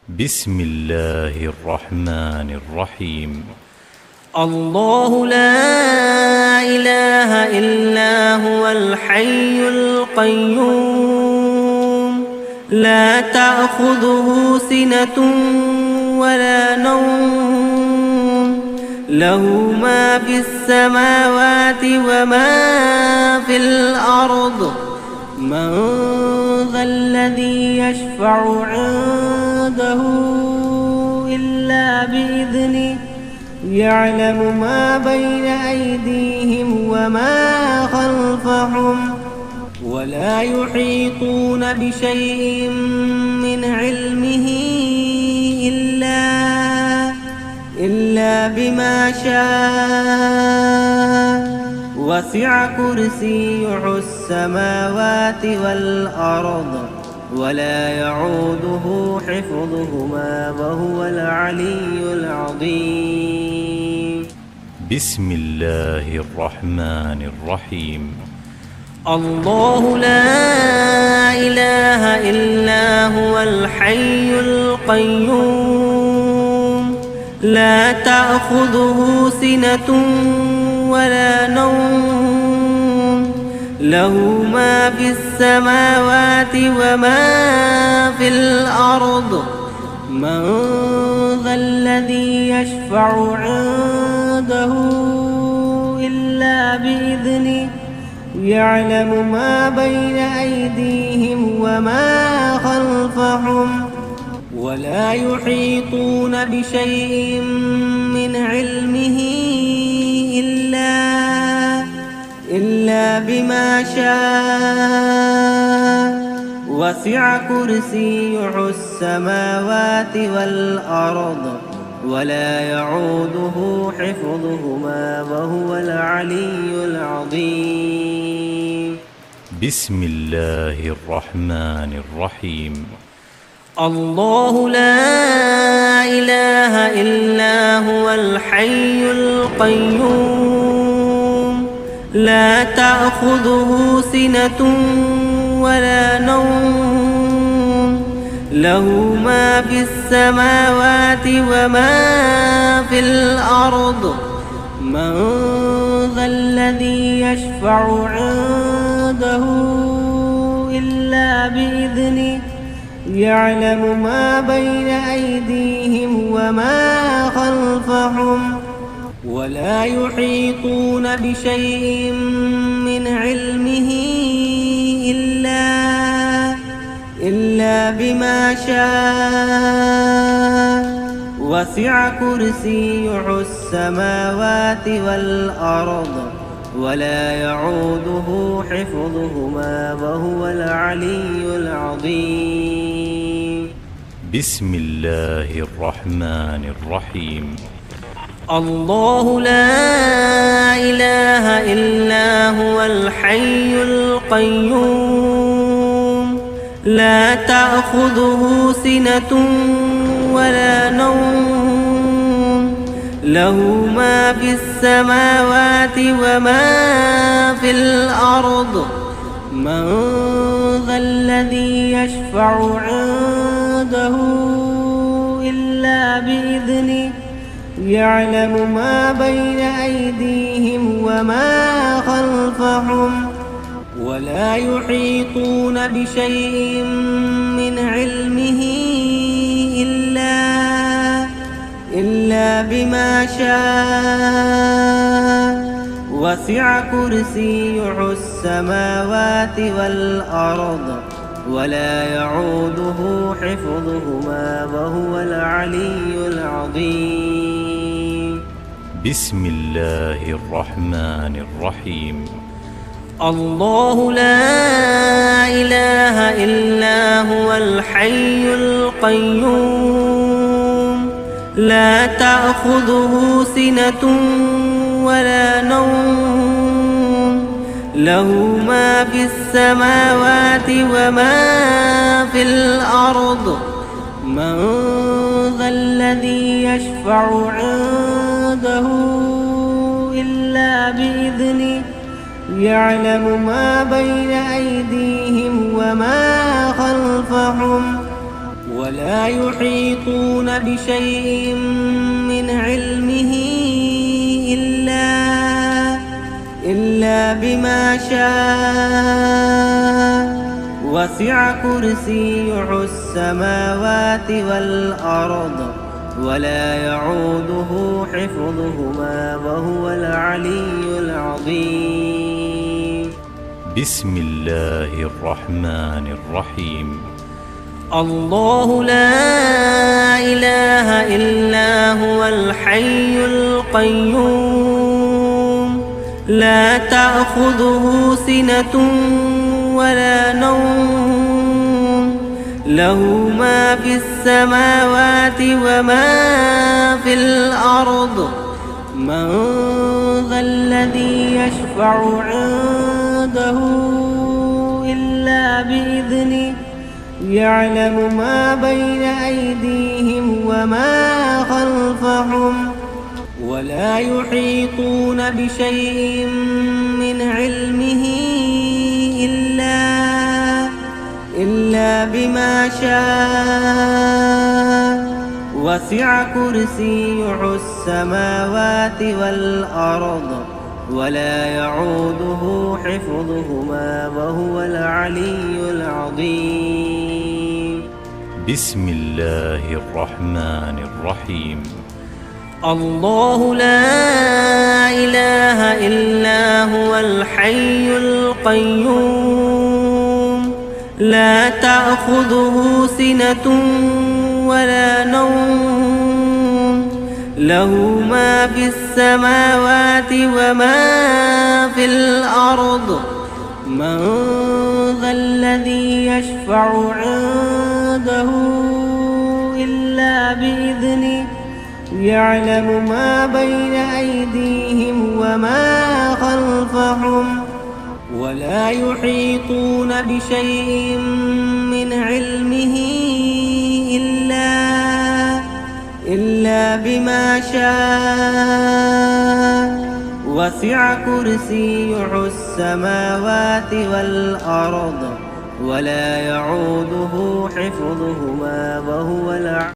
بسم الله الرحمن الرحيم. الله لا إله إلا هو الحي القيوم لا تأخذه سنة ولا نوم له ما في السماوات وما في الأرض من ذا الذي يشفع عنده إلا بإذنه يعلم ما بين أيديهم وما خلفهم ولا يحيطون بشيء من علمه إلا بما شاء وسع كرسيه السماوات والأرض ولا يعوده حفظهما وهو العلي العظيم. بسم الله الرحمن الرحيم. الله لا إله إلا هو الحي القيوم لا تأخذه سنة ولا نوم له ما في السماوات وما في الأرض من ذا الذي يشفع عنده إلا بإذنه يعلم ما بين أيديهم وما خلفهم ولا يحيطون بشيء من علمه إلا بما شاء وسع كرسيه السماوات والأرض ولا يعوده حفظهما وهو العلي العظيم. بسم الله الرحمن الرحيم. الله لا إله إلا هو الحي القيوم لا تأخذه سنة ولا نوم له ما في السماوات وما في الأرض من ذا الذي يشفع عنده إلا بإذنه يعلم ما بين أيديهم وما خلفهم ولا يحيطون بشيء من علمه إلا بما شاء وسع كرسيه السماوات والأرض ولا يعوده حفظهما وهو العلي العظيم. بسم الله الرحمن الرحيم. الله لا إله إلا هو الحي القيوم لا تأخذه سنة ولا نوم له ما في السماوات وما في الأرض من ذا الذي يشفع عنده إلا بإذنه يعلم ما بين أيديهم وما خلفهم ولا يحيطون بشيء من علمه إلا بما شاء وسع كرسيه السماوات والأرض ولا يعوده حفظهما وهو العلي العظيم. بسم الله الرحمن الرحيم. الله لا إله إلا هو الحي القيوم لا تأخذه سنة ولا نوم له ما في السماوات وما في الأرض من ذا الذي يشفع عنده إلا بإذنه يعلم ما بين أيديهم وما خلفهم ولا يحيطون بشيء من علمه إلا بما شاء وسع كرسيه السماوات والأرض ولا يعوده حفظهما وهو العلي العظيم. بسم الله الرحمن الرحيم. الله لا إله إلا هو الحي القيوم لا تأخذه سنة ولا نوم له ما في السماوات وما في الأرض من ذا الذي يشفع عنده إلا بإذنه يعلم ما بين أيديهم وما خلفهم ولا يحيطون بشيء من علمه إلا بما شاء وسع كرسيه السماوات والأرض ولا يعوده حفظهما وهو العلي العظيم. بسم الله الرحمن الرحيم. الله لا إله إلا هو الحي القيوم لا تأخذه سنة ولا نوم له ما في السماوات وما في الأرض من ذا الذي يشفع عنده إلا بإذنه يعلم ما بين أيديهم وما خلفهم ولا يحيطون بشيء من علمه إلا بما شاء وسع كرسيه السماوات والأرض ولا يعوده حفظهما وهو العلي